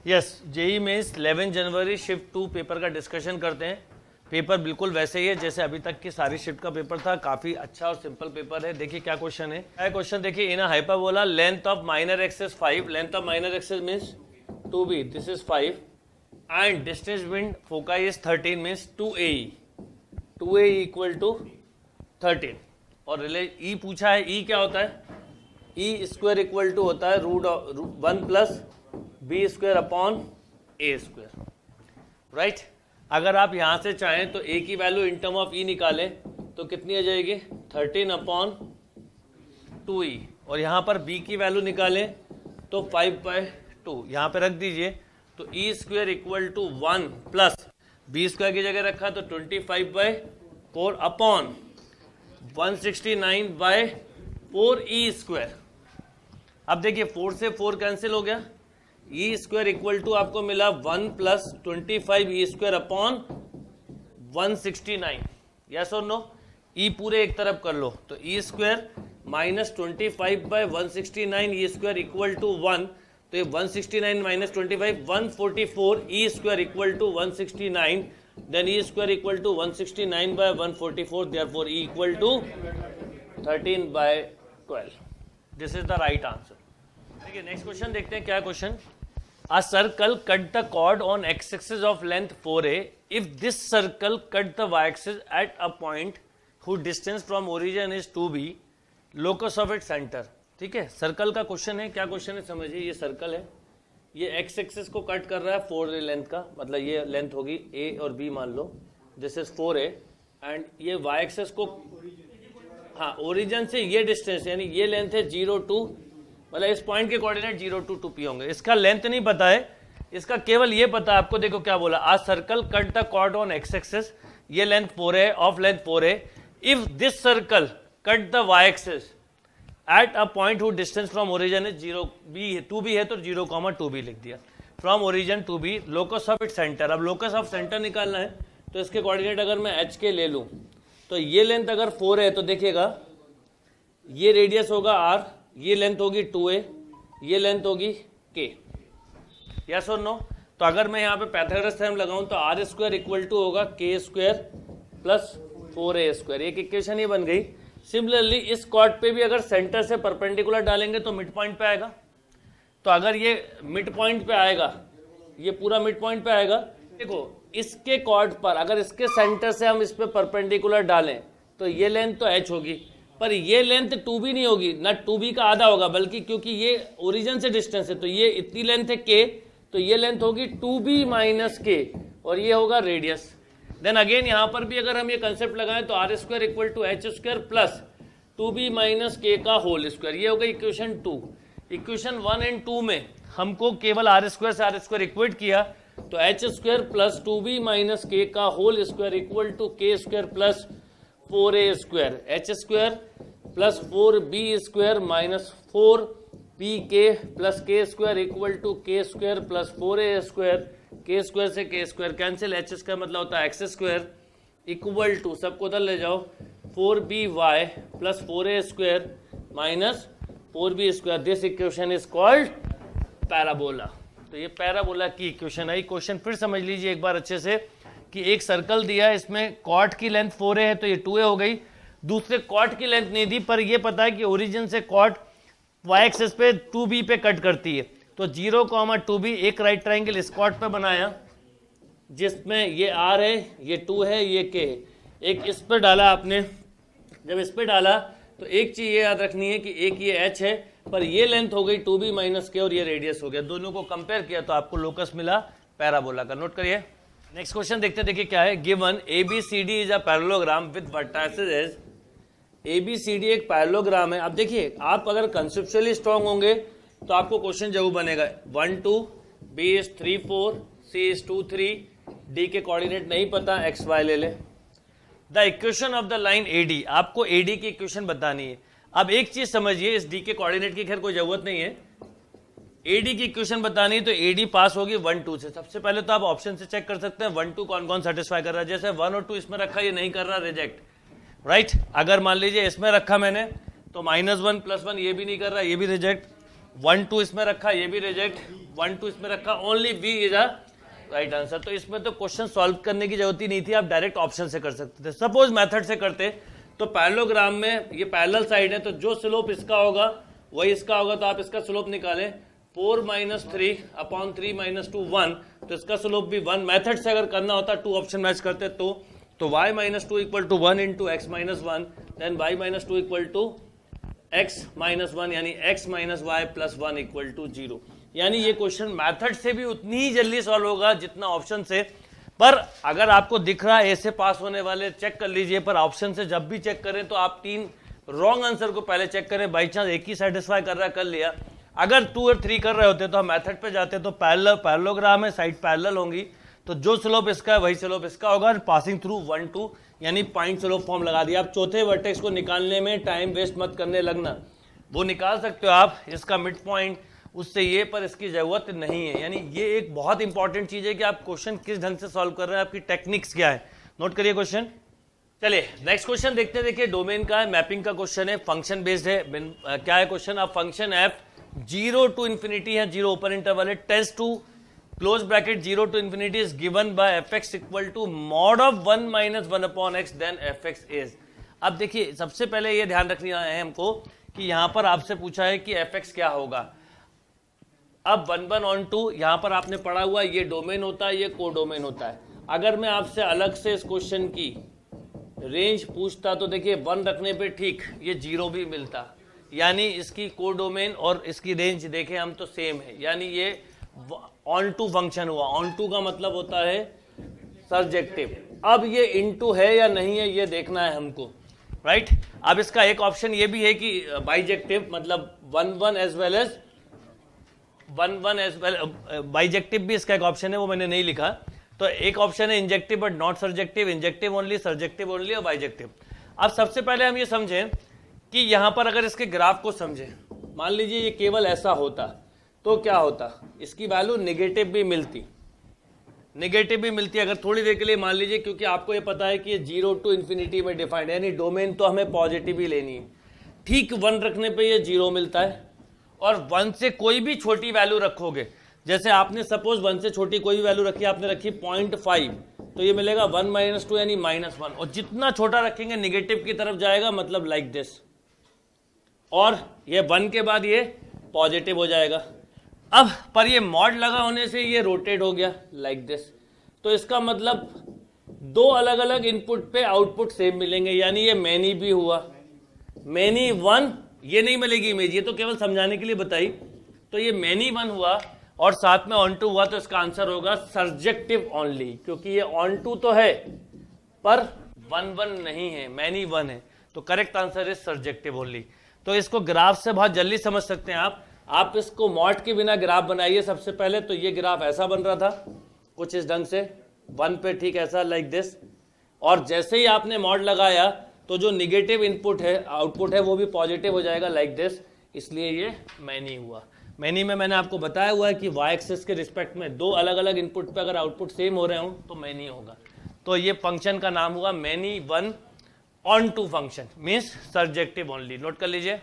Yes, JEE mains 11 जनवरी shift 2 paper का discussion करते हैं। पेपर बिल्कुल वैसे ही है जैसे अभी तक की सारी शिफ्ट का पेपर था। काफी अच्छा और सिंपल पेपर है। देखिए क्या क्वेश्चन है। क्या क्वेश्चन देखिए, in a hyperbola length of minor axis 5, length of minor axis means 2b, this is 5 and distance between foci is 13 means 2ae, 2ae equal to 13। और ई पूछा है, ई क्या होता है, ई स्क्वायर इक्वल टू होता है root 1 plus b square upon a square, right. अगर आप यहां से चाहें तो ए की value in term of e निकालें तो कितनी आ जाएगी 13 अपॉन 2e, और यहां पर बी की वैल्यू निकालें तो 5/2 यहां पे रख दीजिए। तो e square equal to 1 plus b square की जगह रखा तो 25/4 अपॉन 169/4 ई स्क्वायर। अब देखिए 4 से 4 कैंसिल हो गया, ई स्क्वायर इक्वल टू आपको मिला 1 plus 25 e square upon 169, yes or no. E पूरे एक तरफ कर लो तो e square minus 25/169 e square equal to 1, तो ये 169 minus 25 144 e square equal to 169, then e square equal to 169/144, therefore e equal to 13/12। This is the right answer. देखिए next question देखते हैं क्या question. A circle cut the chord on x-axis of length 4a. If this circle cut the y-axis at a point whose distance from origin is 2b, locus of its center. ठीक है, circle का question है। क्या question है समझिए, ये circle है, ये x एक्सिस को कट कर रहा है 4a लेंथ का, मतलब ये लेंथ होगी a और b मान लो, दिस इज 4a, एंड ये y एक्सिस को, हाँ ओरिजिन से ये डिस्टेंस यानी ये लेंथ है 0 to, मतलब इस पॉइंट के कोऑर्डिनेट 0 to 2p होंगे। इसका लेंथ नहीं पता है, इसका केवल ये पता है आपको। देखो क्या बोला, a circle cut the chord on x axis, ये लेंथ 4 है, ऑफ लेंथ 4 है। If this circle cut the y axis at a point who distance from origin is 2b है तो 0,2b लिख दिया। From origin 2b, locus of it centre. अब locus of centre निकालना है तो इसके कोऑर्डिनेट अगर मैं h के ले लूं तो ये लेंथ अगर 4 है तो देखिएगा ये रेडियस होगा r, ये लेंथ होगी 2a, ये लेंथ होगी k, यस और नो। तो अगर मैं यहाँ पे पाइथागोरस थ्योरम लगाऊं तो r स्क्वायर इक्वल टू होगा k square plus 4a square, एक इक्वेशन ही बन गई। सिमिलरली इस कॉर्ड पे भी अगर सेंटर से परपेंडिकुलर डालेंगे तो मिड पॉइंट पे आएगा। तो अगर ये मिड पॉइंट पे आएगा, ये पूरा मिड पॉइंट पे आएगा। देखो इसके कॉर्ड पर अगर इसके सेंटर से हम इस पे परपेंडिकुलर डालें तो ये लेंथ तो h होगी, पर ये लेंथ 2b नहीं होगी, ना 2b का आधा होगा, बल्कि क्योंकि ये ओरिजिन से डिस्टेंस है तो ये इतनी लेंथ है k, तो ये लेंथ होगी 2b माइनस k, और ये होगा रेडियस। देन अगेन यहाँ पर भी अगर हम ये कंसेप्ट लगाएं तो r square equal to h square plus 2b minus k का होल स्क्वायर, ये होगा इक्वेशन 2। इक्वेशन 1 एंड 2 में हमको केवल आर स्क्वायर से आर स्क्वायर इक्वेट किया तो h square plus 2b minus k का whole square equal to k square plus 4a square, h square plus 4b square minus 4pk plus k square equal to k square plus 4a square, k square से k square cancel, h square मतलब होता है x square equal to, सबको उधर ले जाओ, 4by plus 4a square minus 4b square. This equation is called parabola. तो ये पैराबोला की इक्वेशन है। क्वेश्चन फिर समझ लीजिए एक बार अच्छे से कि एक सर्कल दिया है, इसमें कॉर्ड की लेंथ 4a है तो ये 2a हो गई। दूसरे कॉर्ड की लेंथ नहीं दी, पर ये पता है कि ओरिजिन से कॉर्ड वाई एक्सिस पे 2b पे कट करती है, तो 0,2b एक राइट ट्राइंगल इस कॉर्ड पे बनाया जिसमें ये r है, ये 2 है, ये k है। एक इस पे डाला आपने, जब इस पे डाला तो एक चीज ये याद रखनी है कि एक ये h है, पर ये लेंथ हो गई 2b माइनस k और ये रेडियस हो गया। दोनों को कंपेयर किया तो आपको लोकस मिला पैराबोला का। नोट करिए। नेक्स्ट क्वेश्चन देखते हैं। देखिए क्या है, given ABCD is a parallelogram with vertices as, ABCD एक पैरेललोग्राम है। अब देखिए आप अगर कंसेप्चुअली स्ट्रांग होंगे तो आपको क्वेश्चन जरूर बनेगा 1 2, B is 3 4, C is 2 3, D के कोऑर्डिनेट नहीं पता, एक्स वाई ले ले। The equation of the line AD, आपको AD की इक्वेशन बतानी है। अब एक चीज समझिए, इस D के कोऑर्डिनेट की खैर कोई जरूरत नहीं है, AD की इक्वेशन बतानी है तो AD पास होगी 1 2 से। सबसे पहले तो आप ऑप्शन से चेक कर सकते हैं 1 2 कौन कौन सेटिस्फाई कर रहा है। जैसे 1 और 2 इसमें रखा, ये नहीं कर रहा, रिजेक्ट, राइट। अगर मान लीजिए इसमें रखा मैंने तो -1 +1 ये भी नहीं कर रहा, ये भी रिजेक्ट। 1 2 इसमें रखा, ये भी रिजेक्ट। 1 2 इसमें रखा, only B is a right answer. तो इसमें तो क्वेश्चन सॉल्व करने की जरूरत ही नहीं थी, आप डायरेक्ट ऑप्शन से कर सकते थे। सपोज मेथड से करते तो पैरेललोग्राम में ये पैरेलल साइड है, तो जो स्लोप इसका होगा वही इसका होगा, तो आप इसका स्लोप निकालें 4 - 3 अपॉन 3 - 2 1, तो इसका स्लोप भी 1। मेथड से अगर करना होता 2 ऑप्शन मैच करते तो y - 2 = 1 × x - 1, then y - 2 = x - 1, यानी x - y + 1 = 0। यानी ये क्वेश्चन मेथड से भी उतनी ही जल्दी सॉल्व होगा जितना ऑप्शन से। पर अगर आपको दिख रहा है ए से पास होने वाले चेक कर लीजिए, पर ऑप्शन से जब भी चेक करें तो आप 3 रॉन्ग आंसर को पहले चेक करें, बाई चांस एक ही सेटिस्फाई कर रहा है कर लिया। अगर 2 और 3 कर रहे होते तो हम मेथड पे जाते, तो पैरेललोग्राम है, साइड पैरेलल होंगी, तो जो स्लोप इसका है वही स्लोप इसका होगा, पासिंग थ्रू 1 2, यानी पॉइंट स्लोप फॉर्म लगा दिया। आप चौथे वर्टेक्स को निकालने में टाइम वेस्ट मत करने लगना, वो निकाल सकते हो आप, इसका मिड पॉइंट उससे ये, पर इसकी जरूरत नहीं है। यानी ये एक बहुत इंपॉर्टेंट चीज है कि आप क्वेश्चन किस ढंग से सॉल्व कर रहे हैं, आपकी टेक्निक्स क्या है, नोट करिए क्वेश्चन। चलिए नेक्स्ट क्वेश्चन देखते हैं। देखिए डोमेन का है, मैपिंग का क्वेश्चन है, फंक्शन बेस्ड है। क्या है क्वेश्चन, अब फंक्शन एफ 0 to ∞ है, 0 ओपन इंटरवल है, test to close bracket 0 to ∞ is given by fx equal to mod of 1 - 1 upon x, then fx is. अब देखिए सबसे पहले ये ध्यान रखना है हमको कि यहां पर आपसे पूछा है कि fx क्या होगा। अब 1 1 on 2 यहां पर आपने पढ़ा हुआ, ये डोमेन होता है, ये कोडोमेन होता है। अगर मैं आपसे अलग से इस क्वेश्चन की रेंज पूछता तो देखिए 1 रखने पे ठीक ये 0 भी मिलता, यानी इसकी कोडोमेन और इसकी रेंज देखें हम तो सेम है, यानी ये ऑन टू फंक्शन हुआ। ऑन टू का मतलब होता है सर्जेक्टिव। अब ये इनटू है या नहीं है ये देखना है हमको, राइट। अब इसका एक ऑप्शन ये भी है कि बाइजेक्टिव, मतलब 1 1 as well as 1 1 as well, bijective भी इसका एक ऑप्शन है, वो मैंने नहीं लिखा। तो एक ऑप्शन है injective but not surjective, injective only, surjective only और बाइजेक्टिव। अब सबसे पहले हम ये समझें कि यहां पर अगर इसके ग्राफ को समझें, मान लीजिए ये केवल ऐसा होता तो क्या होता, इसकी वैल्यू नेगेटिव भी मिलती, नेगेटिव भी मिलती अगर थोड़ी देर के लिए मान लीजिए, क्योंकि आपको ये पता है कि ये 0 to ∞ में डिफाइंड है, यानी डोमेन तो हमें पॉजिटिव ही लेनी है। ठीक 1 रखने पे ये 0 मिलता है, और 1 से कोई भी छोटी वैल्यू रखोगे, जैसे आपने सपोज 1 से छोटी कोई भी वैल्यू रखी, आपने रखी 0.5, तो ये मिलेगा 1 - 2 यानी -1, और जितना छोटा रखेंगे निगेटिव की तरफ जाएगा, मतलब लाइक दिस, और ये 1 के बाद ये पॉजिटिव हो जाएगा। अब पर ये मॉड लगा होने से ये रोटेट हो गया लाइक दिस, तो इसका मतलब 2 अलग अलग इनपुट पे आउटपुट सेम मिलेंगे, यानी ये मैनी भी हुआ, मैनी 1 ये नहीं मिलेगी इमेज, ये तो केवल समझाने के लिए बताई, तो ये मैनी 1 हुआ और साथ में ऑन टू हुआ, तो इसका आंसर होगा सर्जेक्टिव ओनली, क्योंकि ये ऑन टू तो है पर 1 1 नहीं है, मैनी 1 है, तो correct answer is surjective only. तो इसको ग्राफ से बहुत जल्दी समझ सकते हैं आप इसको मॉड के बिना ग्राफ बनाइए। सबसे पहले तो ये ग्राफ ऐसा बन रहा था कुछ इस ढंग से, 1 पे ठीक ऐसा लाइक दिस, और जैसे ही आपने मॉड लगाया तो जो निगेटिव इनपुट है आउटपुट है वो भी पॉजिटिव हो जाएगा लाइक दिस, इसलिए ये मैनी हुआ। मैनी में मैंने आपको बताया हुआ है कि वाई एक्सिस के रिस्पेक्ट में 2 अलग अलग इनपुट पे अगर आउटपुट सेम हो रहे हो तो मैनी होगा। तो ये फंक्शन का नाम हुआ many 1 onto function, means surjective only, note कर लीजिए।